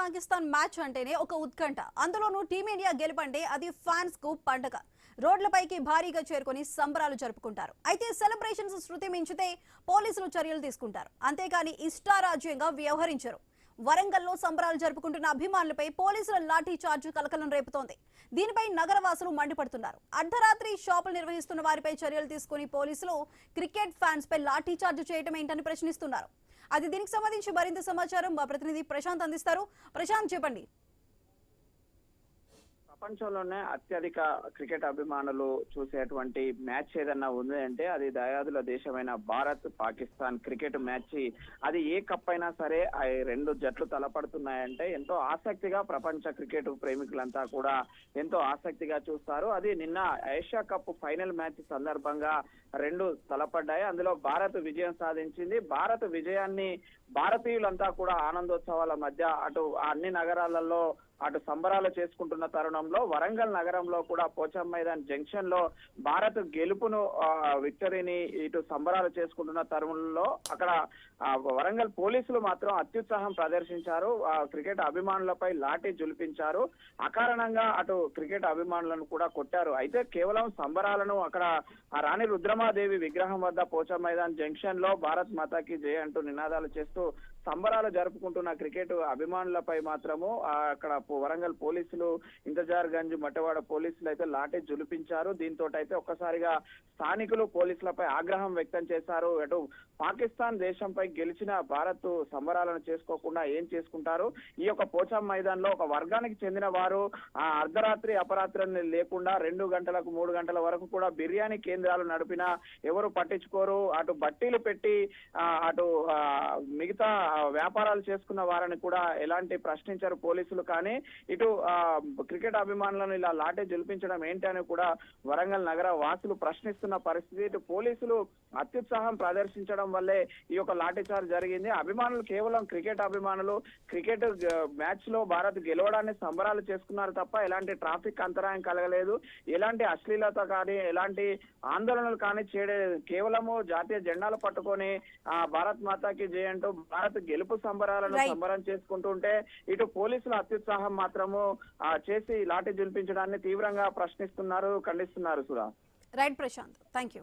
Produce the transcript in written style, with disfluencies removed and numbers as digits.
Pakistan match అంటేనే ఒక ఉత్కంఠ. అందులోనూ టీమిండియా గెలుపంటే అది ఫ్యాన్స్ కు పండగ. రోడ్లపైకి భారీగా చేరుకొని సంబరాలు జరుపుకుంటారు. అయితే సెలబ్రేషన్స్ శృతి మించితే పోలీసులు చర్యలు తీసుకుంటారు. అంతేగాని ఇష్టారాజ్యంగా వ్యవహరించరు. వరంగల్లో సంబరాలు జరుపుకుంటున్న అభిమానులపై పోలీసుల లాఠీ చార్జ్ కలకలం రేపుతోంది. దీనిపై నగరవాసులు మండిపడుతున్నారు. అర్ధరాత్రి షాపులు నిర్వహిస్తున్న వారిపై చర్యలు తీసుకుని పోలీసులు క్రికెట్ ఫ్యాన్స్ పై లాఠీ చార్జ్ చేయడం ఏంటని ప్రశ్నిస్తున్నారు. అది దీనికి సంబంధించి మరింత సమాచారం మా ప్రతినిధి ప్రశాంత్ అందిస్తారు. ప్రశాంత్, చెప్పండి. ప్రపంచంలోనే అత్యధిక క్రికెట్ అభిమానులు చూసేటువంటి మ్యాచ్ ఏదన్నా ఉంది అంటే అది దయాదుల దేశమైన భారత్ పాకిస్తాన్ క్రికెట్ మ్యాచ్. అది ఏ కప్ అయినా సరే ఆ రెండు జట్లు తలపడుతున్నాయంటే ఎంతో ఆసక్తిగా ప్రపంచ క్రికెట్ ప్రేమికులంతా కూడా ఎంతో ఆసక్తిగా చూస్తారు. అది నిన్న ఏషియా కప్ ఫైనల్ మ్యాచ్ సందర్భంగా రెండు తలపడ్డాయి. అందులో భారత్ విజయం సాధించింది. భారత్ విజయాన్ని భారతీయులంతా కూడా ఆనందోత్సవాల మధ్య అటు అన్ని నగరాలలో అటు సంబరాలు చేసుకుంటున్న తరుణంలో వరంగల్ నగరంలో కూడా పోచం మైదాన్ జంక్షన్ లో భారత్ గెలుపును విక్టరీని ఇటు సంబరాలు చేసుకుంటున్న తరుణంలో అక్కడ వరంగల్ పోలీసులు మాత్రం అత్యుత్సాహం ప్రదర్శించారు. క్రికెట్ అభిమానులపై లాఠీ జులిపించారు. అకారణంగా అటు క్రికెట్ అభిమానులను కూడా కొట్టారు. అయితే కేవలం సంబరాలను అక్కడ రాణి రుద్రమాదేవి విగ్రహం వద్ద పోచం మైదాన్ జంక్షన్ లో భారత్ మాతాకి జై అంటూ నినాదాలు చేస్తూ సంబరాలు జరుపుకుంటున్న క్రికెట్ అభిమానులపై మాత్రము అక్కడ వరంగల్ పోలీసులు ఇంతజార్ గంజ్ మట్టవాడ పోలీసులు అయితే లాఠీ జులిపించారు. దీంతో అయితే ఒక్కసారిగా స్థానికులు పోలీసులపై ఆగ్రహం వ్యక్తం చేశారు. అటు పాకిస్తాన్ దేశంపై గెలిచిన భారత్ సంబరాలను చేసుకోకుండా ఏం చేసుకుంటారు? ఈ యొక్క పోచం మైదాన్ లో ఒక వర్గానికి చెందిన వారు అర్ధరాత్రి అపరాత్రి లేకుండా 2 గంటలకు 3 గంటల వరకు కూడా బిర్యానీ కేంద్రాలు నడిపినా ఎవరు పట్టించుకోరు. అటు బట్టీలు పెట్టి అటు మిగతా వ్యాపారాలు చేసుకున్న వారిని కూడా ఎలాంటి ప్రశ్నించారు పోలీసులు. కానీ ఇటు క్రికెట్ అభిమానులను ఇలా లాఠీ జులిపించడం ఏంటి అని కూడా వరంగల్ నగర వాసులు ప్రశ్నిస్తున్న పరిస్థితి. ఇటు పోలీసులు అత్యుత్సాహం ప్రదర్శించడం వల్లే ఈ యొక్క లాఠీ చార్జ్ జరిగింది. అభిమానులు కేవలం క్రికెట్ అభిమానులు క్రికెట్ మ్యాచ్ లో భారత్ గెలవడాన్ని సంబరాలు చేసుకున్నారు తప్ప ఎలాంటి ట్రాఫిక్ అంతరాయం కలగలేదు. ఎలాంటి అశ్లీలత కానీ ఎలాంటి ఆందోళనలు కానీ చేయలేదు. కేవలము జాతీయ జెండాలు పట్టుకొని భారత్ మాతాకి జై అంటూ భారత్ గెలుపు సంబరాలను సంబరం చేసుకుంటుంటే ఇటు పోలీసుల అత్యుత్సాహం మాత్రము చేసి లాఠీ జులిపించడాన్ని తీవ్రంగా ప్రశ్నిస్తున్నారు, ఖండిస్తున్నారు. Sudha. Right Prashant, thank you.